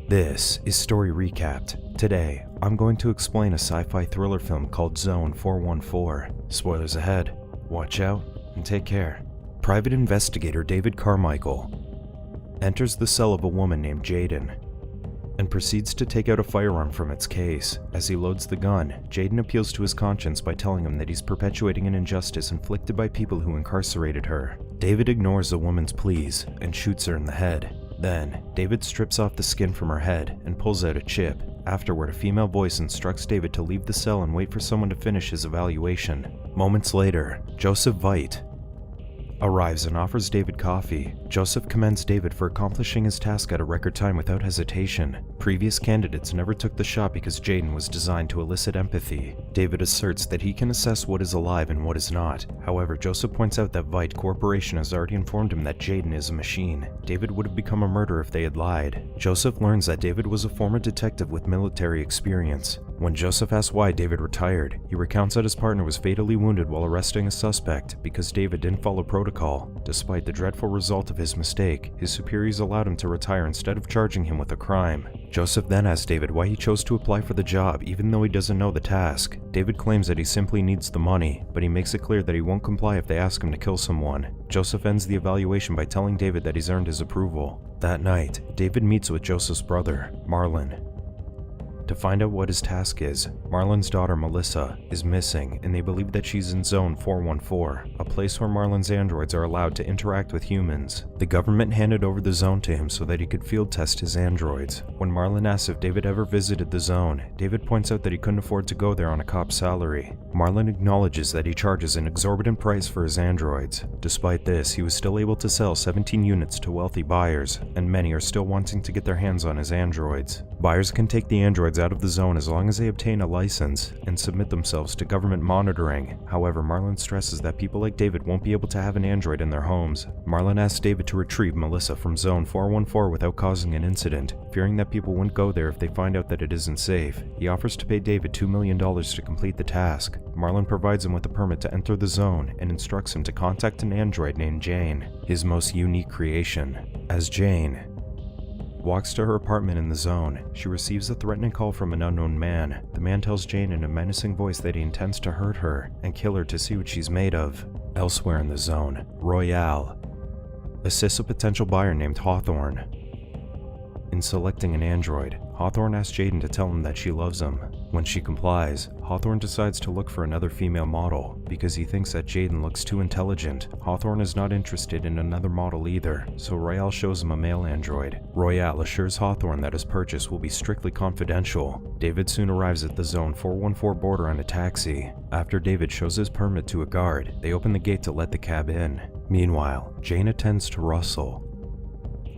This is Story Recapped. Today, I'm going to explain a sci-fi thriller film called Zone 414. Spoilers ahead. Watch out and take care. Private investigator David Carmichael enters the cell of a woman named Jaden and proceeds to take out a firearm from its case. As he loads the gun, Jaden appeals to his conscience by telling him that he's perpetuating an injustice inflicted by people who incarcerated her. David ignores the woman's pleas and shoots her in the head. Then, David strips off the skin from her head and pulls out a chip. Afterward, a female voice instructs David to leave the cell and wait for someone to finish his evaluation. Moments later, Joseph Veit arrives and offers David coffee. Joseph commends David for accomplishing his task at a record time without hesitation. Previous candidates never took the shot because Jaden was designed to elicit empathy. David asserts that he can assess what is alive and what is not. However, Joseph points out that Veit Corporation has already informed him that Jaden is a machine. David would have become a murderer if they had lied. Joseph learns that David was a former detective with military experience. When Joseph asks why David retired, he recounts that his partner was fatally wounded while arresting a suspect because David didn't follow protocol. Despite the dreadful result of his mistake, his superiors allowed him to retire instead of charging him with a crime. Joseph then asks David why he chose to apply for the job even though he doesn't know the task. David claims that he simply needs the money, but he makes it clear that he won't comply if they ask him to kill someone. Joseph ends the evaluation by telling David that he's earned his approval. That night, David meets with Joseph's brother, Marlon, to find out what his task is. Marlon's daughter, Melissa, is missing, and they believe that she's in Zone 414, a place where Marlon's androids are allowed to interact with humans. The government handed over the zone to him so that he could field test his androids. When Marlon asks if David ever visited the zone, David points out that he couldn't afford to go there on a cop's salary. Marlon acknowledges that he charges an exorbitant price for his androids. Despite this, he was still able to sell 17 units to wealthy buyers, and many are still wanting to get their hands on his androids. Buyers can take the androids out of the zone as long as they obtain a license and submit themselves to government monitoring. However, Marlon stresses that people like David won't be able to have an android in their homes. Marlon asks David to retrieve Melissa from Zone 414 without causing an incident, fearing that people wouldn't go there if they find out that it isn't safe. He offers to pay David $2 million to complete the task. Marlon provides him with a permit to enter the zone and instructs him to contact an android named Jane, his most unique creation. As Jane walks to her apartment in the zone, she receives a threatening call from an unknown man. The man tells Jane in a menacing voice that he intends to hurt her and kill her to see what she's made of. Elsewhere in the zone, Royale assists a potential buyer named Hawthorne in selecting an android. Hawthorne asks Jaden to tell him that she loves him. When she complies, Hawthorne decides to look for another female model because he thinks that Jaden looks too intelligent. Hawthorne is not interested in another model either, so Royale shows him a male android. Royale assures Hawthorne that his purchase will be strictly confidential. David soon arrives at the Zone 414 border on a taxi. After David shows his permit to a guard, they open the gate to let the cab in. Meanwhile, Jane attends to Russell,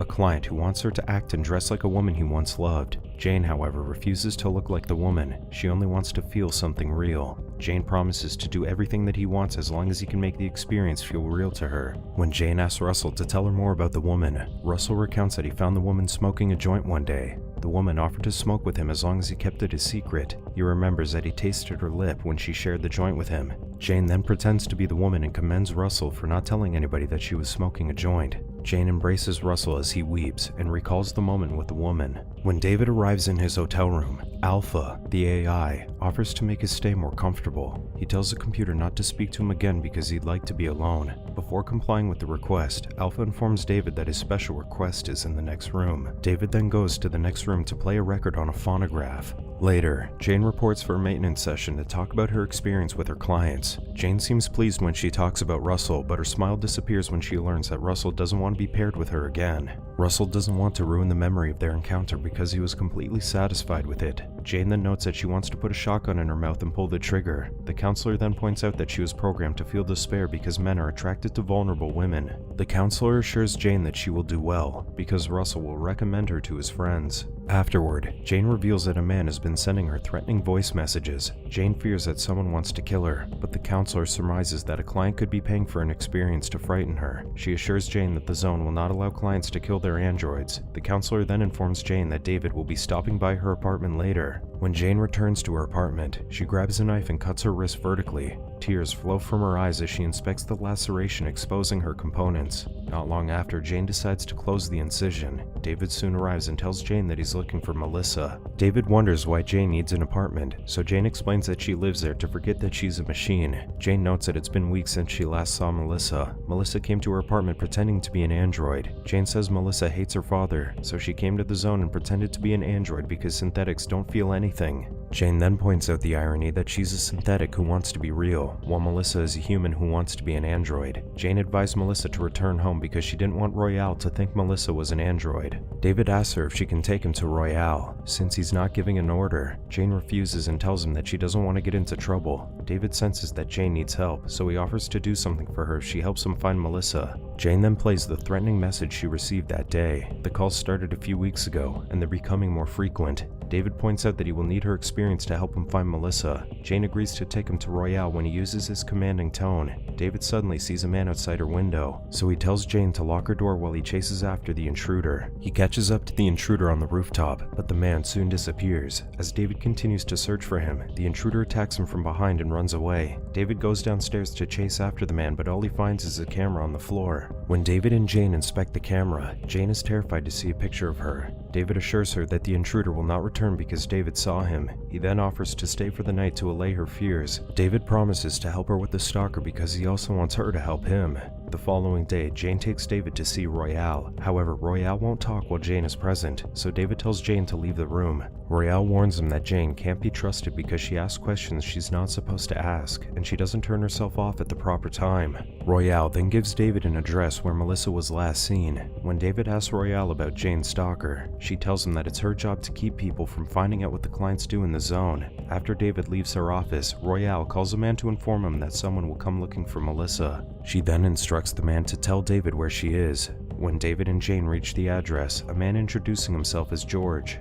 a client who wants her to act and dress like a woman he once loved. Jane, however, refuses to look like the woman. She only wants to feel something real. Jane promises to do everything that he wants as long as he can make the experience feel real to her. When Jane asks Russell to tell her more about the woman, Russell recounts that he found the woman smoking a joint one day. The woman offered to smoke with him as long as he kept it a secret. He remembers that he tasted her lip when she shared the joint with him. Jane then pretends to be the woman and commends Russell for not telling anybody that she was smoking a joint. Jane embraces Russell as he weeps and recalls the moment with the woman. When David arrives in his hotel room, Alpha, the AI, offers to make his stay more comfortable. He tells the computer not to speak to him again because he'd like to be alone. Before complying with the request, Alpha informs David that his special request is in the next room. David then goes to the next room to play a record on a phonograph. Later, Jane reports for a maintenance session to talk about her experience with her clients. Jane seems pleased when she talks about Russell, but her smile disappears when she learns that Russell doesn't want to be paired with her again. Russell doesn't want to ruin the memory of their encounter because he was completely satisfied with it. Jane then notes that she wants to put a shotgun in her mouth and pull the trigger. The counselor then points out that she was programmed to feel despair because men are attracted to vulnerable women. The counselor assures Jane that she will do well because Russell will recommend her to his friends. Afterward, Jane reveals that a man has been sending her threatening voice messages. Jane fears that someone wants to kill her, but the counselor surmises that a client could be paying for an experience to frighten her. She assures Jane that the zone will not allow clients to kill their androids. The counselor then informs Jane that David will be stopping by her apartment later. When Jane returns to her apartment, she grabs a knife and cuts her wrist vertically. Tears flow from her eyes as she inspects the laceration, exposing her components. Not long after, Jane decides to close the incision. David soon arrives and tells Jane that he's looking for Melissa. David wonders why Jane needs an apartment, so Jane explains that she lives there to forget that she's a machine. Jane notes that it's been weeks since she last saw Melissa. Melissa came to her apartment pretending to be an android. Jane says Melissa hates her father, so she came to the zone and pretended to be an android because synthetics don't feel anything. Jane then points out the irony that she's a synthetic who wants to be real, while Melissa is a human who wants to be an android. Jane advised Melissa to return home because she didn't want Royale to think Melissa was an android. David asks her if she can take him to Royale. Since he's not giving an order, Jane refuses and tells him that she doesn't want to get into trouble. David senses that Jane needs help, so he offers to do something for her if she helps him find Melissa. Jane then plays the threatening message she received that day. The calls started a few weeks ago, and they're becoming more frequent. David points out that he will need her experience to help him find Melissa. Jane agrees to take him to Royale when he uses his commanding tone. David suddenly sees a man outside her window, so he tells Jane to lock her door while he chases after the intruder. He catches up to the intruder on the rooftop, but the man soon disappears. As David continues to search for him, the intruder attacks him from behind and runs away. David goes downstairs to chase after the man, but all he finds is a camera on the floor. When David and Jane inspect the camera, Jane is terrified to see a picture of her. David assures her that the intruder will not return because David saw him. He then offers to stay for the night to allay her fears. David promises to help her with the stalker because he also wants her to help him. The following day, Jane takes David to see Royale. However, Royale won't talk while Jane is present, so David tells Jane to leave the room. Royale warns him that Jane can't be trusted because she asks questions she's not supposed to ask, and she doesn't turn herself off at the proper time. Royale then gives David an address where Melissa was last seen. When David asks Royale about Jane's stalker, she tells him that it's her job to keep people from finding out what the clients do in the zone. After David leaves her office, Royale calls a man to inform him that someone will come looking for Melissa. She then instructs the man to tell David where she is. When David and Jane reach the address, a man introducing himself as George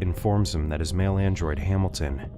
informs him that his male android, Hamilton,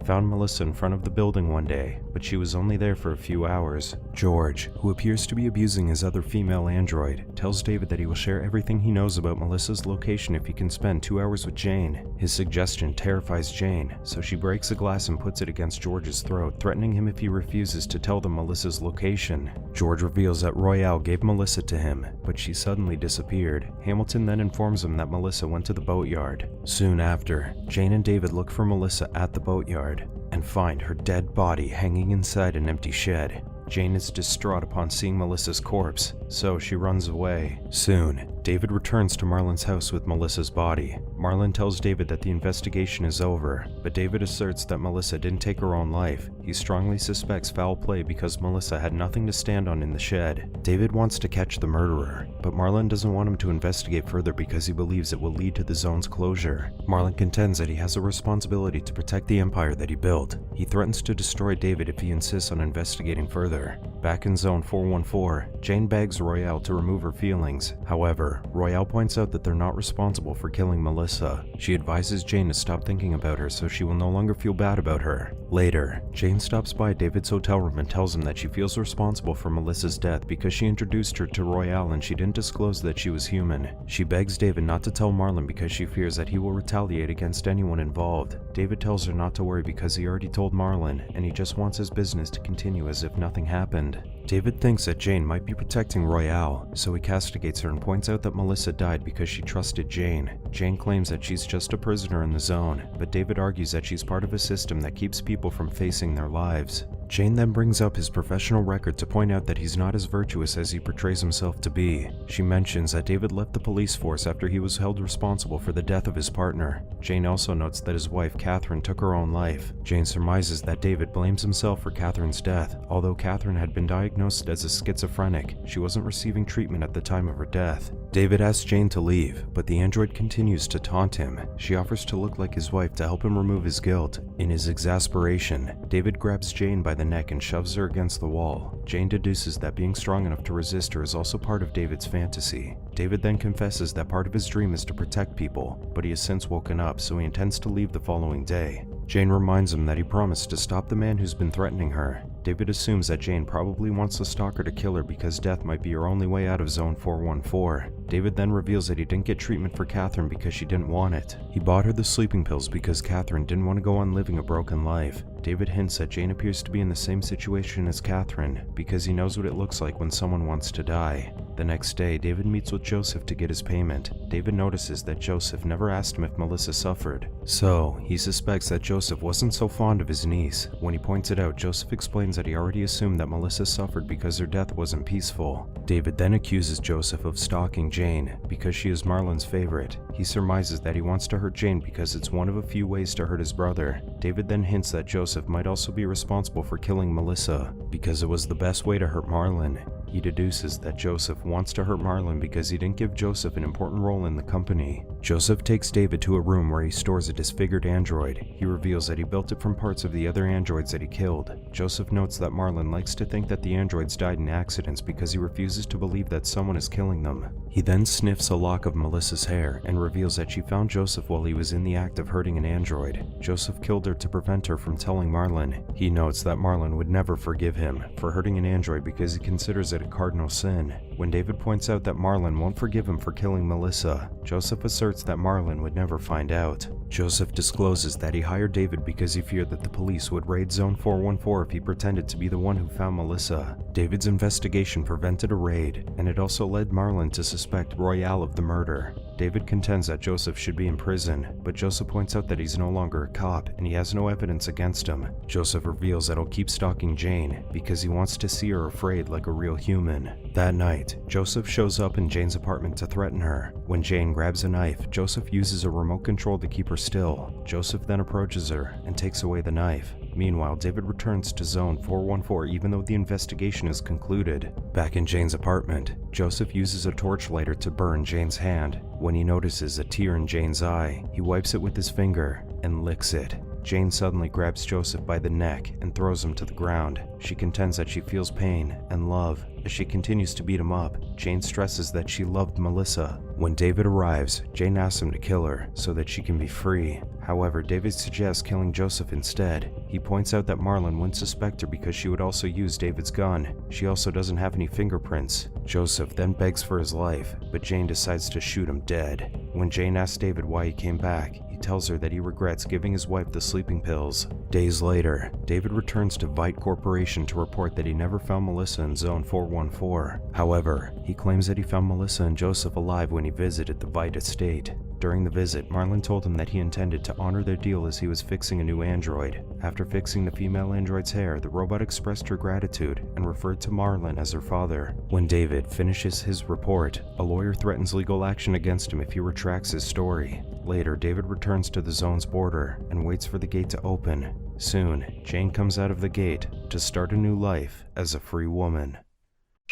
found Melissa in front of the building one day, but she was only there for a few hours. George, who appears to be abusing his other female android, tells David that he will share everything he knows about Melissa's location if he can spend 2 hours with Jane. His suggestion terrifies Jane, so she breaks a glass and puts it against George's throat, threatening him if he refuses to tell them Melissa's location. George reveals that Royale gave Melissa to him, but she suddenly disappeared. Hamilton then informs him that Melissa went to the boatyard. Soon after, Jane and David look for Melissa at the boatyard and find her dead body hanging inside an empty shed. Jane is distraught upon seeing Melissa's corpse, so she runs away. Soon, David returns to Marlon's house with Melissa's body. Marlon tells David that the investigation is over, but David asserts that Melissa didn't take her own life. He strongly suspects foul play because Melissa had nothing to stand on in the shed. David wants to catch the murderer, but Marlon doesn't want him to investigate further because he believes it will lead to the zone's closure. Marlon contends that he has a responsibility to protect the empire that he built. He threatens to destroy David if he insists on investigating further. Back in Zone 414, Jane begs Royale to remove her feelings. However, Royale points out that they're not responsible for killing Melissa. She advises Jane to stop thinking about her so she will no longer feel bad about her. Later, Jane stops by David's hotel room and tells him that she feels responsible for Melissa's death because she introduced her to Royale and she didn't disclose that she was human. She begs David not to tell Marlon because she fears that he will retaliate against anyone involved. David tells her not to worry because he already told Marlon and he just wants his business to continue as if nothing happened. David thinks that Jane might be protecting Royale, so he castigates her and points out that Melissa died because she trusted Jane. Jane claims that she's just a prisoner in the zone, but David argues that she's part of a system that keeps people from facing their lives. Jane then brings up his professional record to point out that he's not as virtuous as he portrays himself to be. She mentions that David left the police force after he was held responsible for the death of his partner. Jane also notes that his wife, Catherine, took her own life. Jane surmises that David blames himself for Catherine's death. Although Catherine had been diagnosed as a schizophrenic, she wasn't receiving treatment at the time of her death. David asks Jane to leave, but the android continues to taunt him. She offers to look like his wife to help him remove his guilt. In his exasperation, David grabs Jane by the neck and shoves her against the wall. Jane deduces that being strong enough to resist her is also part of David's fantasy. David then confesses that part of his dream is to protect people, but he has since woken up, so he intends to leave the following day. Jane reminds him that he promised to stop the man who's been threatening her. David assumes that Jane probably wants the stalker to kill her because death might be her only way out of Zone 414. David then reveals that he didn't get treatment for Catherine because she didn't want it. He bought her the sleeping pills because Catherine didn't want to go on living a broken life. David hints that Jane appears to be in the same situation as Catherine because he knows what it looks like when someone wants to die. The next day, David meets with Joseph to get his payment. David notices that Joseph never asked him if Melissa suffered, so he suspects that Joseph wasn't so fond of his niece. When he points it out, Joseph explains that he already assumed that Melissa suffered because her death wasn't peaceful. David then accuses Joseph of stalking Jane because she is Marlon's favorite. He surmises that he wants to hurt Jane because it's one of a few ways to hurt his brother. David then hints that Joseph might also be responsible for killing Melissa because it was the best way to hurt Marlon. He deduces that Joseph wants to hurt Marlon because he didn't give Joseph an important role in the company. Joseph takes David to a room where he stores a disfigured android. He reveals that he built it from parts of the other androids that he killed. Joseph notes that Marlon likes to think that the androids died in accidents because he refuses to believe that someone is killing them. He then sniffs a lock of Melissa's hair and reveals that she found Joseph while he was in the act of hurting an android. Joseph killed her to prevent her from telling Marlon. He notes that Marlon would never forgive him for hurting an android because he considers it a cardinal sin. When David points out that Marlon won't forgive him for killing Melissa, Joseph asserts that Marlon would never find out. Joseph discloses that he hired David because he feared that the police would raid Zone 414 if he pretended to be the one who found Melissa. David's investigation prevented a raid, and it also led Marlon to suspect Royale of the murder. David contends that Joseph should be in prison, but Joseph points out that he's no longer a cop and he has no evidence against him. Joseph reveals that he'll keep stalking Jane because he wants to see her afraid like a real human. That night, Joseph shows up in Jane's apartment to threaten her. When Jane grabs a knife, Joseph uses a remote control to keep her still. Joseph then approaches her and takes away the knife. Meanwhile, David returns to Zone 414 even though the investigation is concluded. Back in Jane's apartment, Joseph uses a torchlighter to burn Jane's hand. When he notices a tear in Jane's eye, he wipes it with his finger and licks it. Jane suddenly grabs Joseph by the neck and throws him to the ground. She contends that she feels pain and love. As she continues to beat him up, Jane stresses that she loved Melissa. When David arrives, Jane asks him to kill her so that she can be free. However, David suggests killing Joseph instead. He points out that Marlon wouldn't suspect her because she would also use David's gun. She also doesn't have any fingerprints. Joseph then begs for his life, but Jane decides to shoot him dead. When Jane asks David why he came back, he tells her that he regrets giving his wife the sleeping pills. Days later, David returns to Vite Corporation to report that he never found Melissa in Zone 414. However, he claims that he found Melissa and Joseph alive when he visited the Vite estate. During the visit, Marlon told him that he intended to honor their deal as he was fixing a new android. After fixing the female android's hair, the robot expressed her gratitude and referred to Marlon as her father. When David finishes his report, a lawyer threatens legal action against him if he retracts his story. Later, David returns to the zone's border and waits for the gate to open. Soon, Jane comes out of the gate to start a new life as a free woman.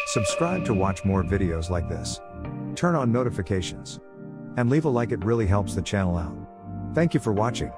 Subscribe to watch more videos like this. Turn on notifications. And leave a like, it really helps the channel out. Thank you for watching.